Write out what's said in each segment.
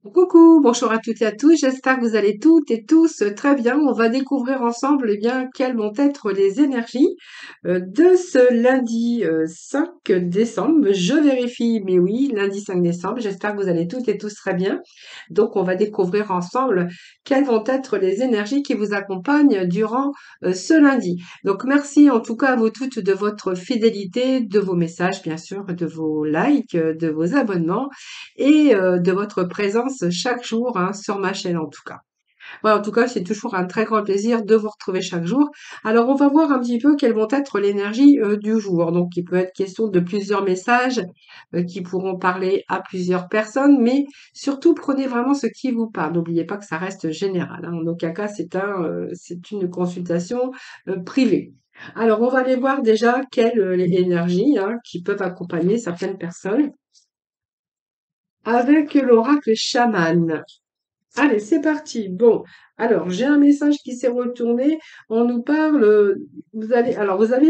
Coucou, bonjour à toutes et à tous, j'espère que vous allez toutes et tous très bien. On va découvrir ensemble quelles vont être les énergies de ce lundi 5 décembre. Je vérifie, mais oui, lundi 5 décembre, j'espère que vous allez toutes et tous très bien. Donc on va découvrir ensemble quelles vont être les énergies qui vous accompagnent durant ce lundi. Donc merci en tout cas à vous toutes de votre fidélité, de vos messages bien sûr, de vos likes, de vos abonnements et de votre présence chaque jour hein, sur ma chaîne en tout cas. Voilà, en tout cas, c'est toujours un très grand plaisir de vous retrouver chaque jour. Alors, on va voir un petit peu quelles vont être l'énergie du jour. Donc, il peut être question de plusieurs messages qui pourront parler à plusieurs personnes, mais surtout prenez vraiment ce qui vous parle. N'oubliez pas que ça reste général, hein. En aucun cas, c'est une consultation privée. Alors, on va aller voir déjà quelles les énergies hein, qui peuvent accompagner certaines personnes avec l'oracle chaman. Allez, c'est parti. Bon, alors j'ai un message qui s'est retourné. On nous parle. Vous avez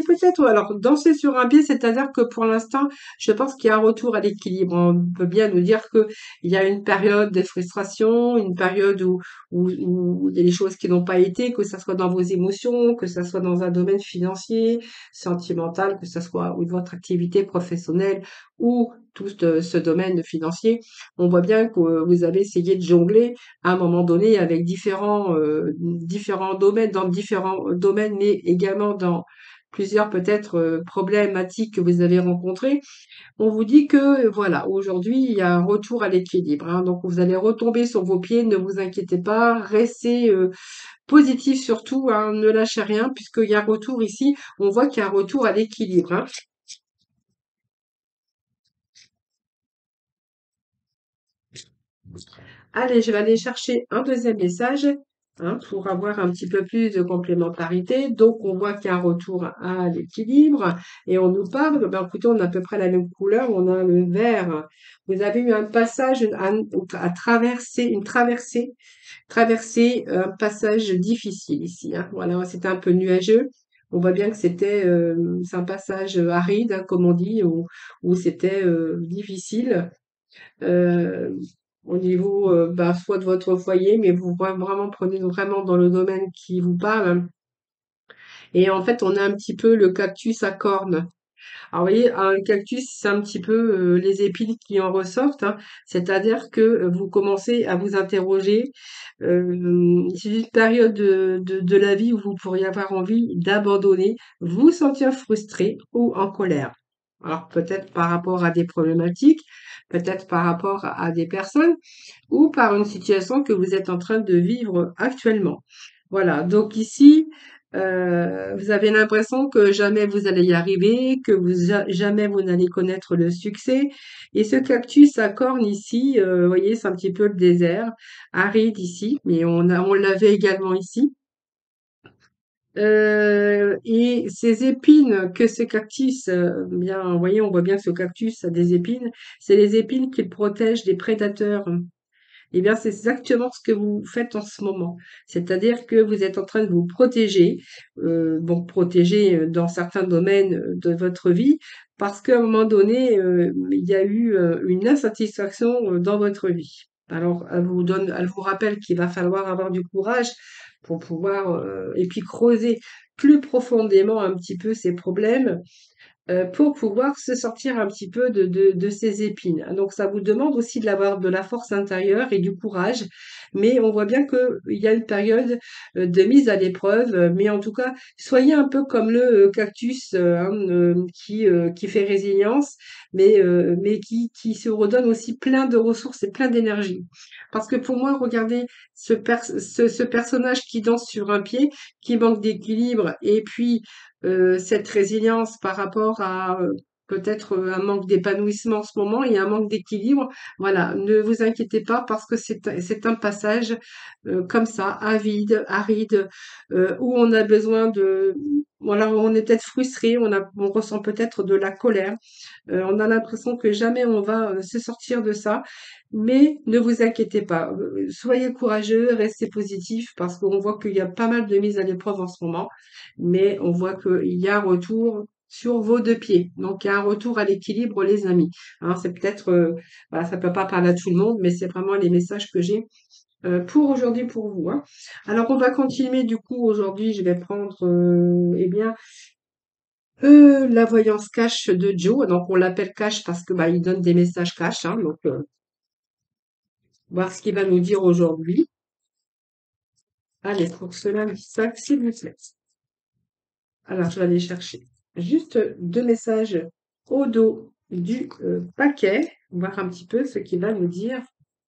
peut-être, alors danser sur un pied, c'est-à-dire que pour l'instant, je pense qu'il y a un retour à l'équilibre. On peut bien nous dire que il y a une période de frustration, une période où il y a des choses qui n'ont pas été, que ça soit dans vos émotions, que ça soit dans un domaine financier, sentimental, que ça soit ou votre activité professionnelle ou tout ce domaine financier. On voit bien que vous avez essayé de jongler à un moment donné avec différents domaines, dans différents domaines, mais également dans plusieurs peut-être problématiques que vous avez rencontrées. On vous dit que voilà, aujourd'hui, il y a un retour à l'équilibre, hein. Donc vous allez retomber sur vos pieds, ne vous inquiétez pas, restez positif surtout, hein, ne lâchez rien, puisqu'il y a un retour ici, on voit qu'il y a un retour à l'équilibre, hein. Allez, je vais aller chercher un deuxième message hein, pour avoir un petit peu plus de complémentarité. Donc, on voit qu'il y a un retour à l'équilibre et on nous parle, ben, écoutez, on a à peu près la même couleur, on a le vert. Vous avez eu un passage à traverser, traverser un passage difficile ici, hein. Voilà, c'était un peu nuageux. On voit bien que c'est un passage aride, hein, comme on dit, où c'était difficile euh, au niveau bah, soit de votre foyer, mais vous vraiment prenez vraiment dans le domaine qui vous parle. Et en fait, on a un petit peu le cactus à cornes. Alors, vous voyez, un cactus, c'est un petit peu les épines qui en ressortent, hein. C'est-à-dire que vous commencez à vous interroger. C'est une période de la vie où vous pourriez avoir envie d'abandonner, vous sentir frustré ou en colère. Alors, peut-être par rapport à des problématiques, peut-être par rapport à des personnes ou par une situation que vous êtes en train de vivre actuellement. Voilà, donc ici, vous avez l'impression que jamais vous allez y arriver, que jamais vous n'allez connaître le succès. Et ce cactus à cornes ici, vous voyez, c'est un petit peu le désert, aride ici, mais on l'avait également ici. Et ces épines que ce cactus, bien, vous voyez, on voit bien que ce cactus a des épines. C'est les épines qui le protègent des prédateurs. Eh bien, c'est exactement ce que vous faites en ce moment. C'est-à-dire que vous êtes en train de vous protéger, bon, protéger dans certains domaines de votre vie, parce qu'à un moment donné, il y a eu une insatisfaction dans votre vie. Alors, elle vous rappelle qu'il va falloir avoir du courage pour pouvoir, et puis creuser plus profondément un petit peu ces problèmes pour pouvoir se sortir un petit peu de ces épines. Donc ça vous demande aussi de la force intérieure et du courage, mais on voit bien qu'il y a une période de mise à l'épreuve, mais en tout cas, soyez un peu comme le cactus hein, qui fait résilience, mais qui se redonne aussi plein de ressources et plein d'énergie. Parce que pour moi, regardez ce personnage qui danse sur un pied, qui manque d'équilibre, et puis cette résilience par rapport à peut-être un manque d'épanouissement en ce moment et un manque d'équilibre. Voilà, ne vous inquiétez pas parce que c'est un passage comme ça, aride, où on a besoin de... Voilà, on est peut-être frustré, on ressent peut-être de la colère, on a l'impression que jamais on va se sortir de ça, mais ne vous inquiétez pas, soyez courageux, restez positif parce qu'on voit qu'il y a pas mal de mises à l'épreuve en ce moment, mais on voit qu'il y a un retour sur vos 2 pieds. Donc il y a un retour à l'équilibre les amis, hein. C'est peut-être, voilà, ça peut pas parler à tout le monde, mais c'est vraiment les messages que j'ai, pour aujourd'hui pour vous, hein. Alors on va continuer du coup aujourd'hui, je vais prendre, eh bien, la voyance cash de Joe. Donc on l'appelle cash parce que, bah, il donne des messages cash, hein, donc voir ce qu'il va nous dire aujourd'hui. Allez, pour cela, ça, s'il vous plaît. Alors, je vais aller chercher juste 2 messages au dos du paquet, voir un petit peu ce qu'il va nous dire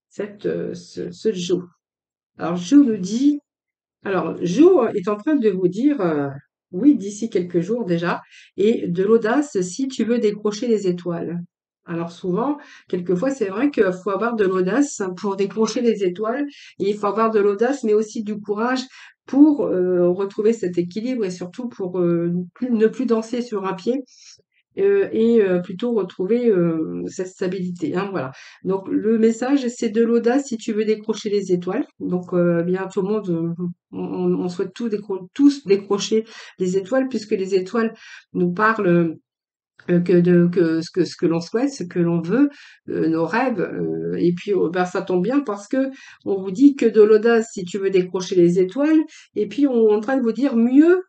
ce Joe. Alors, Joe nous dit, alors Joe est en train de vous dire, oui, d'ici quelques jours déjà, et de l'audace si tu veux décrocher les étoiles. Alors souvent, quelquefois, c'est vrai qu'il faut avoir de l'audace pour décrocher les étoiles, et il faut avoir de l'audace, mais aussi du courage pour retrouver cet équilibre et surtout pour ne plus danser sur un pied et plutôt retrouver cette stabilité, hein, voilà. Donc le message, c'est de l'audace si tu veux décrocher les étoiles. Donc bien tout le monde, on souhaite tous décrocher les étoiles puisque les étoiles nous parlent ce que l'on souhaite, ce que l'on veut, nos rêves. Et puis, ben, ça tombe bien parce que on vous dit que de l'audace si tu veux décrocher les étoiles. Et puis, on est en train de vous dire mieux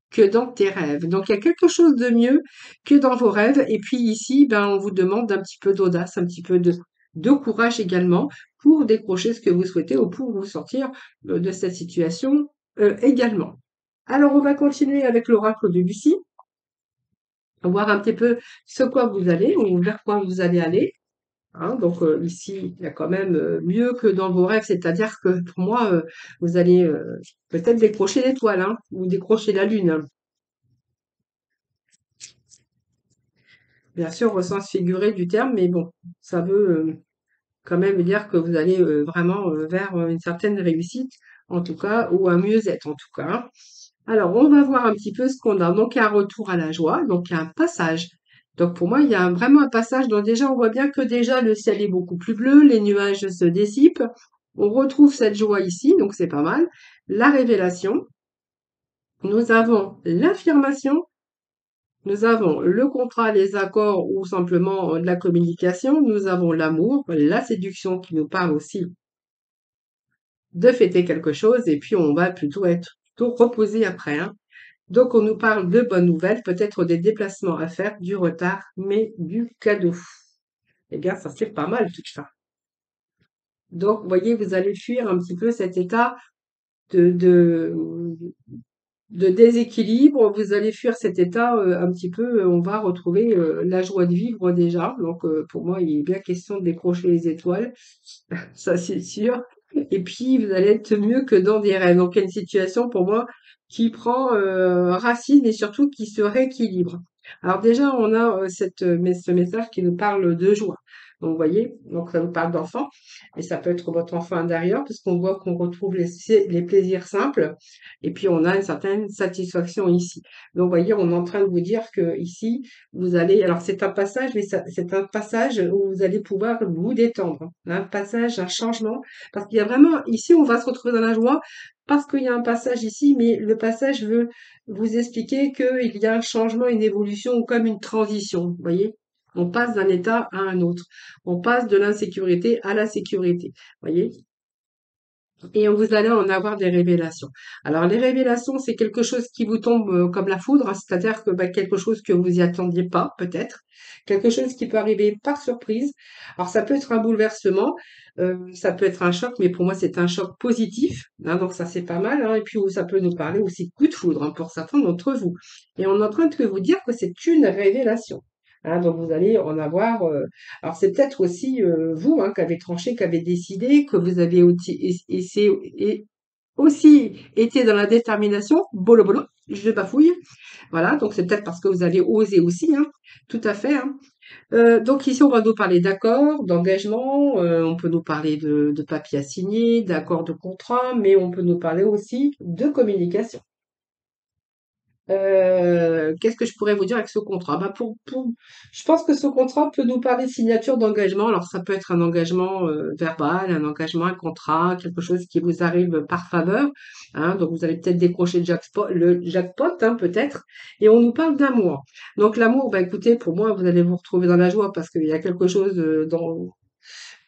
que dans tes rêves. Donc, il y a quelque chose de mieux que dans vos rêves. Et puis ici, ben, on vous demande un petit peu d'audace, un petit peu de courage également pour décrocher ce que vous souhaitez ou pour vous sortir de cette situation également. Alors, on va continuer avec l'oracle de Lucie, voir un petit peu ce quoi vous allez ou vers quoi vous allez aller. Hein. Donc ici, il y a quand même mieux que dans vos rêves, c'est-à-dire que pour moi, vous allez peut-être décrocher l'étoile hein, ou décrocher la lune, hein. Bien sûr, au sens figuré du terme, mais bon, ça veut quand même dire que vous allez vraiment vers une certaine réussite, en tout cas, ou un mieux-être, en tout cas, hein. Alors, on va voir un petit peu ce qu'on a. Donc, il y a un retour à la joie, donc il y a un passage. Donc, pour moi, il y a vraiment un passage. Donc, déjà, on voit bien que déjà, le ciel est beaucoup plus bleu, les nuages se dissipent. On retrouve cette joie ici, donc c'est pas mal. La révélation. Nous avons l'affirmation. Nous avons le contrat, les accords ou simplement de la communication. Nous avons l'amour, la séduction qui nous parle aussi de fêter quelque chose. Et puis, on va plutôt être plutôt reposé après, hein. Donc, on nous parle de bonnes nouvelles, peut-être des déplacements à faire, du retard, mais du cadeau. Eh bien, ça c'est pas mal tout ça. Donc, vous voyez, vous allez fuir un petit peu cet état de, de, de déséquilibre. Vous allez fuir cet état un petit peu, on va retrouver la joie de vivre déjà. Donc, pour moi, il est bien question de décrocher les étoiles, ça c'est sûr. Et puis, vous allez être mieux que dans des rêves. Donc, il y a une situation pour moi qui prend racine et surtout qui se rééquilibre. Alors déjà, on a ce message qui nous parle de joie. Donc, vous voyez, donc ça nous parle d'enfant, et ça peut être votre enfant intérieur, puisqu'on voit qu'on retrouve les plaisirs simples, et puis on a une certaine satisfaction ici. Donc, vous voyez, on est en train de vous dire que ici, vous allez, alors c'est un passage, mais c'est un passage où vous allez pouvoir vous détendre. Un passage, un changement, parce qu'il y a vraiment, ici, on va se retrouver dans la joie, parce qu'il y a un passage ici, mais le passage veut vous expliquer qu'il y a un changement, une évolution, comme une transition, vous voyez? On passe d'un état à un autre. On passe de l'insécurité à la sécurité, vous voyez? Et vous allez en avoir des révélations. Alors les révélations, c'est quelque chose qui vous tombe comme la foudre, hein, c'est-à-dire que bah, quelque chose que vous y attendiez pas, peut-être, quelque chose qui peut arriver par surprise. Alors ça peut être un bouleversement, ça peut être un choc, mais pour moi c'est un choc positif, hein, donc ça c'est pas mal. Hein, et puis ça peut nous parler aussi de coup de foudre hein, pour certains d'entre vous. Et on est en train de vous dire que c'est une révélation. Hein, donc vous allez en avoir. Alors c'est peut-être aussi vous hein, qui avez tranché, qui avez décidé, que vous avez aussi été dans la détermination. Bolo bolo, je bafouille. Voilà, donc c'est peut-être parce que vous avez osé aussi, hein, tout à fait. Hein. Donc ici on va nous parler d'accords, d'engagement, on peut nous parler de papiers à signer, d'accords de contrat, mais on peut nous parler aussi de communication. Qu'est-ce que je pourrais vous dire avec ce contrat? Bah je pense que ce contrat peut nous parler de signature d'engagement. Alors ça peut être un engagement verbal, un engagement, un contrat, quelque chose qui vous arrive par faveur. Hein, donc vous allez peut-être décrocher le jackpot, hein, peut-être. Et on nous parle d'amour. Donc l'amour, bah écoutez, pour moi, vous allez vous retrouver dans la joie parce qu'il y a quelque chose dans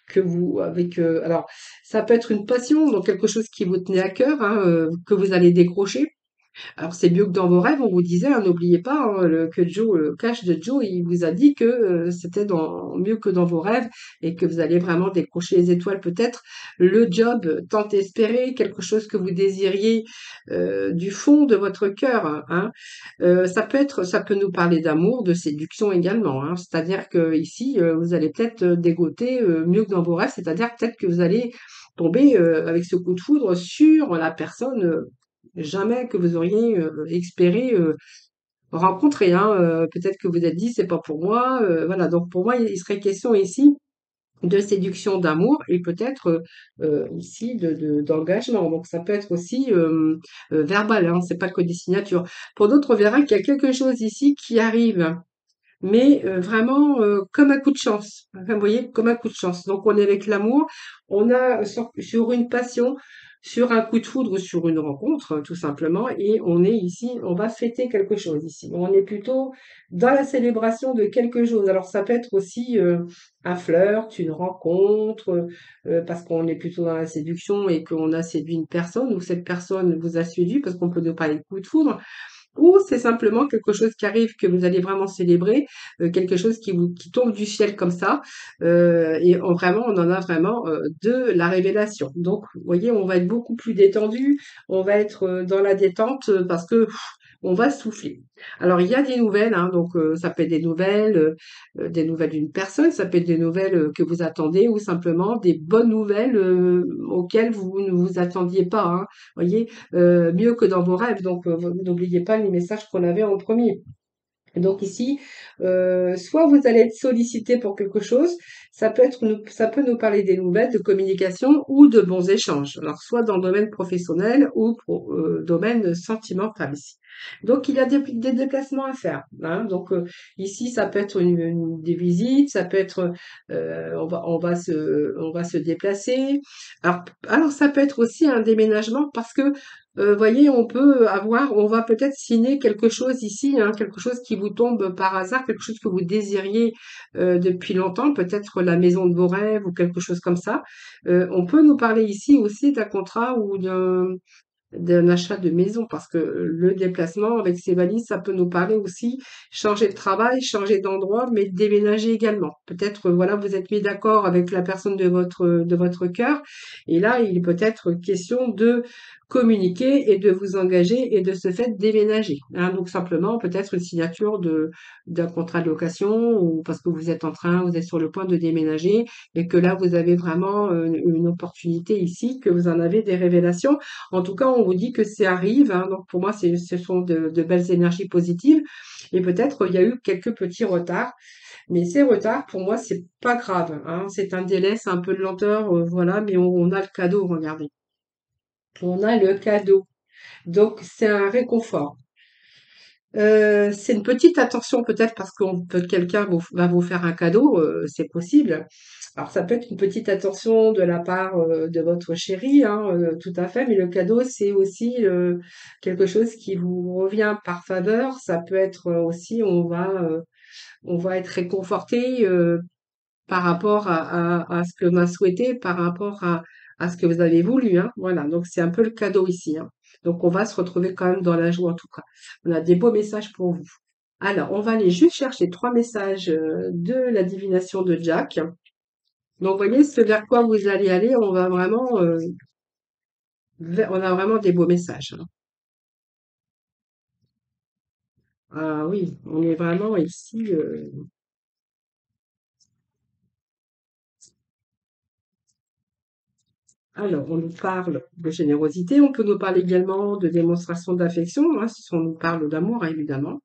que vous avec alors ça peut être une passion, donc quelque chose qui vous tenait à cœur, hein, que vous allez décrocher. Alors c'est mieux que dans vos rêves, on vous disait, hein, n'oubliez pas hein, que Joe, le cash de Joe, il vous a dit que c'était mieux que dans vos rêves et que vous allez vraiment décrocher les étoiles peut-être. Le job tant espéré, quelque chose que vous désiriez du fond de votre cœur. Hein. Ça peut nous parler d'amour, de séduction également. Hein. C'est-à-dire que ici, vous allez peut-être dégoter mieux que dans vos rêves, c'est-à-dire peut-être que vous allez tomber avec ce coup de foudre sur la personne jamais que vous auriez espéré rencontrer. Hein. Peut-être que vous êtes dit c'est pas pour moi. Voilà. Donc pour moi, il serait question ici de séduction, d'amour et peut-être aussi d'engagement. Donc ça peut être aussi verbal. Hein. C'est pas que des signatures. Pour d'autres, on verra qu'il y a quelque chose ici qui arrive. Mais vraiment comme un coup de chance. Enfin, vous voyez, comme un coup de chance. Donc on est avec l'amour, on a sur une passion, sur un coup de foudre, sur une rencontre, tout simplement, et on est ici, on va fêter quelque chose ici. On est plutôt dans la célébration de quelque chose. Alors ça peut être aussi un flirt, une rencontre, parce qu'on est plutôt dans la séduction et qu'on a séduit une personne, ou cette personne vous a séduit, parce qu'on peut ne pas de coup de foudre. Ou c'est simplement quelque chose qui arrive que vous allez vraiment célébrer, quelque chose qui tombe du ciel comme ça, vraiment on en a vraiment, de la révélation. Donc vous voyez, on va être beaucoup plus détendu, on va être, dans la détente, parce que on va souffler. Alors il y a des nouvelles, hein, donc ça peut être des nouvelles d'une personne, ça peut être des nouvelles, que vous attendez ou simplement des bonnes nouvelles, auxquelles vous ne vous attendiez pas, hein. Voyez? Mieux que dans vos rêves. Donc, vous n'oubliez pas les messages qu'on avait en premier. Et donc ici, soit vous allez être sollicité pour quelque chose, ça peut nous parler des nouvelles, de communication ou de bons échanges. Alors soit dans le domaine professionnel ou pour domaine sentimental ici. Donc il y a des déplacements à faire. Hein. Donc ici, ça peut être des visites, ça peut être on va se déplacer. Alors ça peut être aussi un déménagement parce que voyez, on va peut-être signer quelque chose ici, hein, quelque chose qui vous tombe par hasard, quelque chose que vous désiriez depuis longtemps, peut-être la maison de vos rêves ou quelque chose comme ça. On peut nous parler ici aussi d'un contrat ou d'un achat de maison parce que le déplacement avec ses valises, ça peut nous parler aussi changer de travail, changer d'endroit, mais déménager également. Peut-être, voilà, vous êtes mis d'accord avec la personne de votre cœur, et là, il est peut-être question de communiquer et de vous engager et de ce fait déménager. Hein. Donc simplement, peut-être une signature d'un contrat de location ou parce que vous êtes sur le point de déménager et que là, vous avez vraiment une opportunité ici, que vous en avez des révélations. En tout cas, on vous dit que ça arrive, hein, donc pour moi, ce sont de belles énergies positives. Et peut-être il y a eu quelques petits retards, mais ces retards, pour moi, c'est pas grave. Hein, c'est un délai, c'est un peu de lenteur, voilà, mais on a le cadeau, regardez. On a le cadeau. Donc, c'est un réconfort. C'est une petite attention peut-être parce que quelqu'un va vous faire un cadeau, c'est possible. Alors ça peut être une petite attention de la part de votre chéri, hein, tout à fait, mais le cadeau c'est aussi quelque chose qui vous revient par faveur. Ça peut être aussi on va être réconforté par rapport à ce que m'a souhaité, par rapport à ce que vous avez voulu, hein. Voilà, donc c'est un peu le cadeau ici, hein. Donc on va se retrouver quand même dans la joie en tout cas. On a des beaux messages pour vous. Alors, on va aller juste chercher 3 messages de la divination de Jack. Donc, vous voyez, ce vers quoi vous allez aller, on a vraiment des beaux messages. Hein. Ah oui, on est vraiment ici. Alors, on nous parle de générosité, on peut nous parler également de démonstration d'affection, hein, si on nous parle d'amour, hein, évidemment.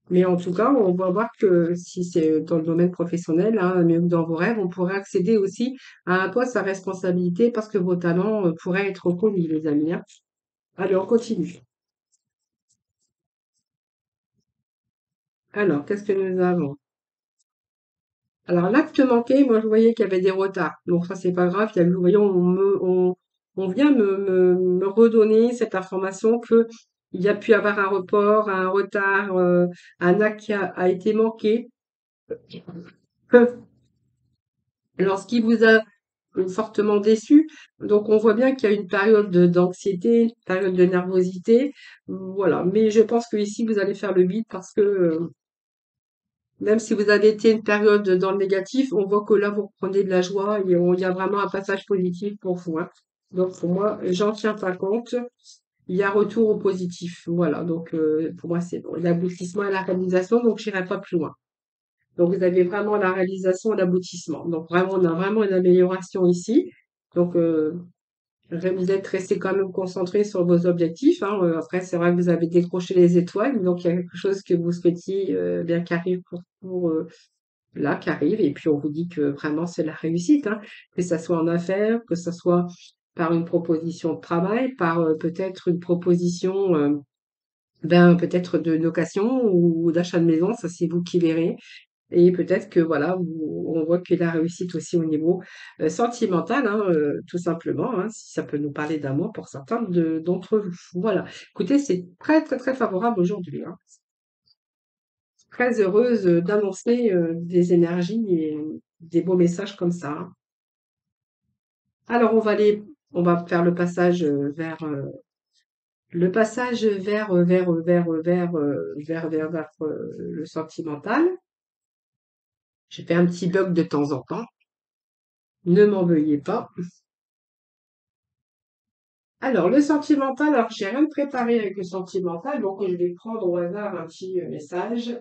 Mais en tout cas, on va voir que si c'est dans le domaine professionnel, hein, mais dans vos rêves, on pourrait accéder aussi à un poste à responsabilité parce que vos talents pourraient être reconnus, les amis. Hein. Allez, on continue. Alors, qu'est-ce que nous avons? Alors, l'acte manqué, moi, je voyais qu'il y avait des retards. Donc, ça, c'est pas grave. Vous voyez, on vient me redonner cette information que il y a pu avoir un report, un retard, un acte qui a été manqué. Lorsqu'il vous a fortement déçu. Donc, on voit bien qu'il y a une période d'anxiété, une période de nervosité. Voilà. Mais je pense que ici, vous allez faire le vide parce que même si vous avez été une période dans le négatif, on voit que là, vous reprenez de la joie et il y a vraiment un passage positif pour vous, hein. Donc, pour moi, j'en tiens pas compte. Il y a retour au positif. Voilà. Donc, pour moi, c'est bon. L'aboutissement et la réalisation. Donc, j'irai pas plus loin. Donc, vous avez vraiment la réalisation et l'aboutissement. Donc, vraiment, on a vraiment une amélioration ici. Donc, vous êtes resté quand même concentré sur vos objectifs, hein. Après, c'est vrai que vous avez décroché les étoiles, donc il y a quelque chose que vous souhaitiez bien qui arrive là, qui arrive. Et puis, on vous dit que vraiment, c'est la réussite, hein. Que ça soit en affaires, que ça soit par une proposition de travail, par peut-être une proposition peut-être de location ou d'achat de maison, ça c'est vous qui verrez. Et peut-être que voilà, on voit qu'il a réussite aussi au niveau sentimental, hein, tout simplement, hein, si ça peut nous parler d'amour pour certains d'entre vous. Voilà. Écoutez, c'est très très très favorable aujourd'hui, hein. Très heureuse d'annoncer des énergies et des beaux messages comme ça, hein. Alors on va faire le passage vers le sentimental. J'ai fait un petit bug de temps en temps. Ne m'en veuillez pas. Alors, le sentimental, alors j'ai rien préparé avec le sentimental, donc je vais prendre au hasard un petit message.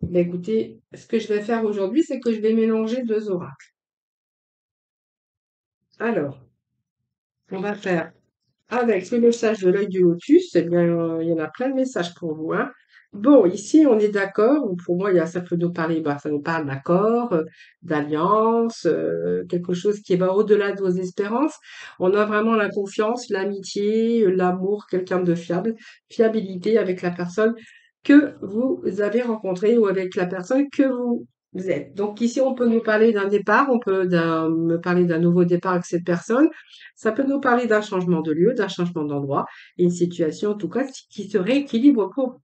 Ben, écoutez, ce que je vais faire aujourd'hui, c'est que je vais mélanger deux oracles. Alors, on va faire avec le message de l'œil du lotus, eh bien, il y en a plein de messages pour vous, hein. Bon, ici, on est d'accord. Pour moi, ça peut nous parler, bah, ça nous parle d'accord, d'alliance, quelque chose qui va au-delà de vos espérances. On a vraiment la confiance, l'amitié, l'amour, quelqu'un de fiable, fiabilité avec la personne que vous avez rencontrée ou avec la personne que vous êtes. Donc ici, on peut nous parler d'un départ, me parler d'un nouveau départ avec cette personne. Ça peut nous parler d'un changement de lieu, d'un changement d'endroit, et une situation, en tout cas, qui se rééquilibre pour vous.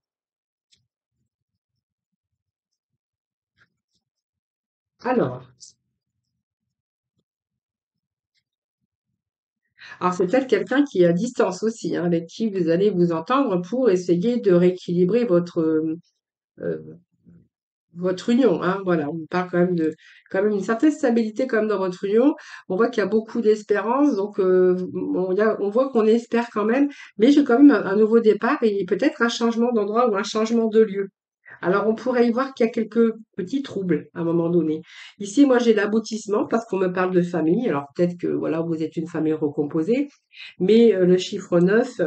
Alors, alors c'est peut-être quelqu'un qui est à distance aussi, hein, avec qui vous allez vous entendre pour essayer de rééquilibrer euh, votre union, hein. Voilà, on parle quand même une certaine stabilité quand même dans votre union. On voit qu'il y a beaucoup d'espérance, donc on voit qu'on espère quand même, mais j'ai quand même un nouveau départ et peut-être un changement d'endroit ou un changement de lieu. Alors, on pourrait y voir qu'il y a quelques petits troubles à un moment donné. Ici, moi, j'ai l'aboutissement parce qu'on me parle de famille. Alors, peut-être que voilà, vous êtes une famille recomposée, mais le chiffre 9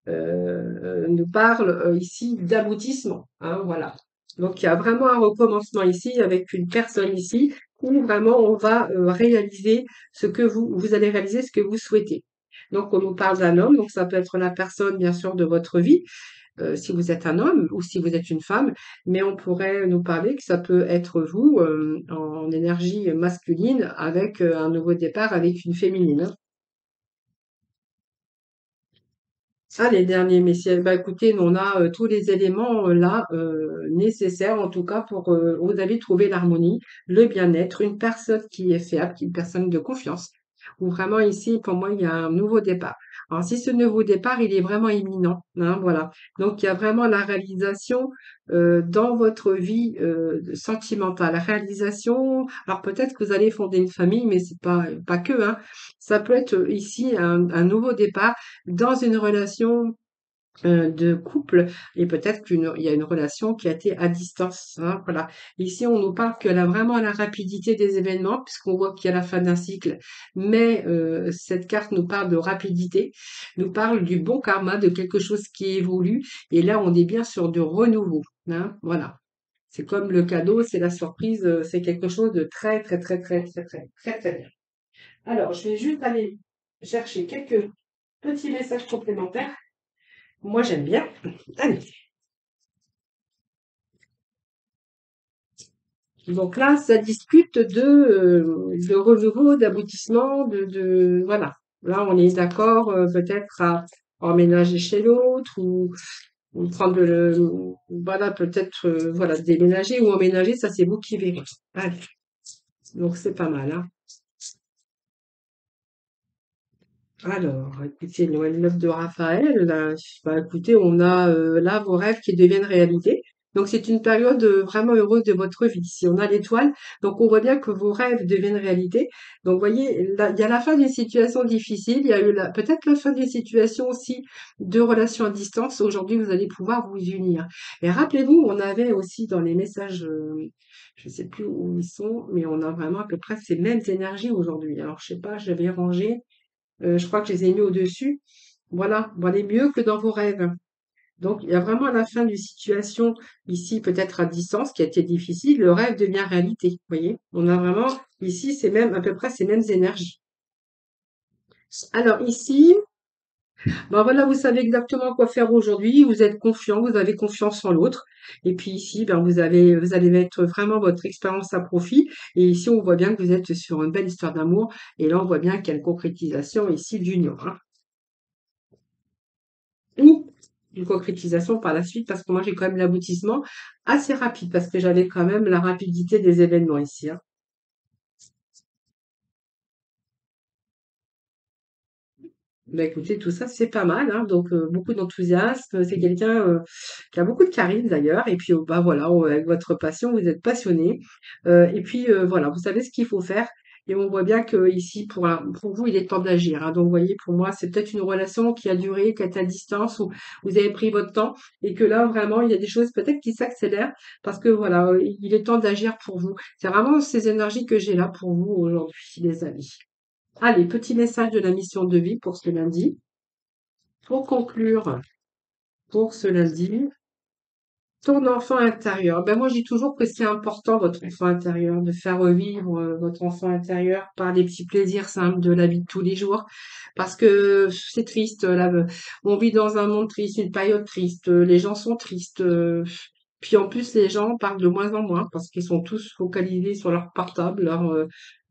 nous parle ici d'aboutissement, hein, voilà. Donc, il y a vraiment un recommencement ici avec une personne ici où vraiment on va réaliser vous allez réaliser ce que vous souhaitez. Donc, on nous parle d'un homme, donc ça peut être la personne, bien sûr, de votre vie, si vous êtes un homme ou si vous êtes une femme, mais on pourrait nous parler que ça peut être vous en énergie masculine avec un nouveau départ avec une féminine, hein. Ça, les derniers messieurs, bah écoutez, on a tous les éléments là nécessaires en tout cas pour vous allez trouver l'harmonie, le bien-être, une personne qui est fiable, une personne de confiance. Ou vraiment ici, pour moi, il y a un nouveau départ. Alors si ce nouveau départ, il est vraiment imminent, hein, voilà. Donc il y a vraiment la réalisation dans votre vie sentimentale. La réalisation, alors peut-être que vous allez fonder une famille, mais c'est pas que, hein. Ça peut être ici un nouveau départ dans une relation de couple et peut-être il y a une relation qui a été à distance, hein, voilà. Ici, on nous parle qu'elle a vraiment la rapidité des événements puisqu'on voit qu'il y a la fin d'un cycle, mais cette carte nous parle de rapidité, nous parle du bon karma, de quelque chose qui évolue et là, on est bien sur du renouveau, hein, voilà. C'est comme le cadeau, c'est la surprise, c'est quelque chose de très, très, très, très, très, très, très, très bien. Alors, je vais juste aller chercher quelques petits messages complémentaires. Moi, j'aime bien. Allez. Donc là, ça discute de renouveau, d'aboutissement, voilà. Là, on est d'accord, peut-être à emménager chez l'autre ou prendre voilà, peut-être, voilà, déménager ou emménager, ça c'est vous qui verrez. Allez, donc c'est pas mal, hein. Alors, écoutez, Noël 9 de Raphaël, là, bah, écoutez, on a là vos rêves qui deviennent réalité. Donc, c'est une période vraiment heureuse de votre vie. Si on a l'étoile, donc on voit bien que vos rêves deviennent réalité. Donc, vous voyez, là, il y a la fin d'une situation difficile, il y a eu peut-être la fin d'une situation aussi de relations à distance. Aujourd'hui, vous allez pouvoir vous unir. Et rappelez-vous, on avait aussi dans les messages, je ne sais plus où ils sont, mais on a vraiment à peu près ces mêmes énergies aujourd'hui. Alors, je sais pas, je vais ranger. Je crois que je les ai mis au-dessus. Voilà, vous allez mieux que dans vos rêves. Donc, il y a vraiment à la fin d'une situation, ici, peut-être à distance, qui a été difficile, le rêve devient réalité. Vous voyez? On a vraiment, ici, c'est même à peu près ces mêmes énergies. Alors, ici, ben voilà, vous savez exactement quoi faire aujourd'hui, vous êtes confiant, vous avez confiance en l'autre. Et puis ici, ben vous allez mettre vraiment votre expérience à profit. Et ici, on voit bien que vous êtes sur une belle histoire d'amour. Et là, on voit bien qu'il y a une concrétisation ici d'union, hein. Ou une concrétisation par la suite, parce que moi j'ai quand même l'aboutissement assez rapide, parce que j'avais quand même la rapidité des événements ici, hein. Bah écoutez, tout ça c'est pas mal, hein, donc beaucoup d'enthousiasme. C'est quelqu'un qui a beaucoup de charisme d'ailleurs, et puis bah voilà, avec votre passion, vous êtes passionné. Et puis voilà, vous savez ce qu'il faut faire. Et on voit bien que ici, pour vous, il est temps d'agir, hein. Donc, vous voyez, pour moi, c'est peut-être une relation qui a duré, qui est à distance, où vous avez pris votre temps, et que là, vraiment, il y a des choses peut-être qui s'accélèrent, parce que voilà, il est temps d'agir pour vous. C'est vraiment ces énergies que j'ai là pour vous aujourd'hui, les amis. Allez, petit message de la mission de vie pour ce lundi. Pour conclure, pour ce lundi, ton enfant intérieur. Ben moi, je dis toujours que c'est important, votre enfant intérieur, de faire revivre votre enfant intérieur par des petits plaisirs simples de la vie de tous les jours. Parce que c'est triste, là, on vit dans un monde triste, une période triste, les gens sont tristes. Puis en plus, les gens parlent de moins en moins parce qu'ils sont tous focalisés sur leur portable,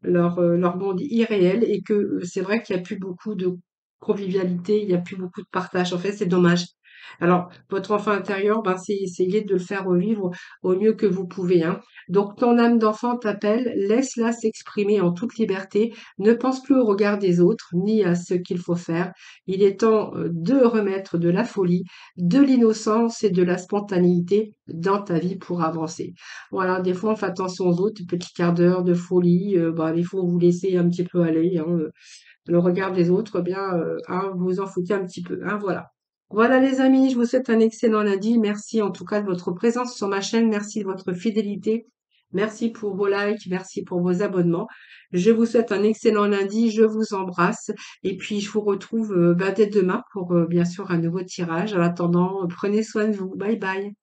leur monde irréel et que c'est vrai qu'il n'y a plus beaucoup de convivialité, il n'y a plus beaucoup de partage. En fait, c'est dommage. Alors, votre enfant intérieur, ben, c'est essayer de le faire revivre au mieux que vous pouvez, hein. Donc, ton âme d'enfant t'appelle, laisse-la s'exprimer en toute liberté, ne pense plus au regard des autres, ni à ce qu'il faut faire. Il est temps de remettre de la folie, de l'innocence et de la spontanéité dans ta vie pour avancer. Voilà, des fois, on fait attention aux autres, petit quart d'heure de folie, bah, il faut vous laisser un petit peu aller, hein, le regard des autres, eh bien, hein, vous en foutez un petit peu, hein, voilà. Voilà les amis, je vous souhaite un excellent lundi. Merci en tout cas de votre présence sur ma chaîne. Merci de votre fidélité. Merci pour vos likes. Merci pour vos abonnements. Je vous souhaite un excellent lundi. Je vous embrasse. Et puis, je vous retrouve bah, dès demain pour bien sûr un nouveau tirage. En attendant, prenez soin de vous. Bye bye.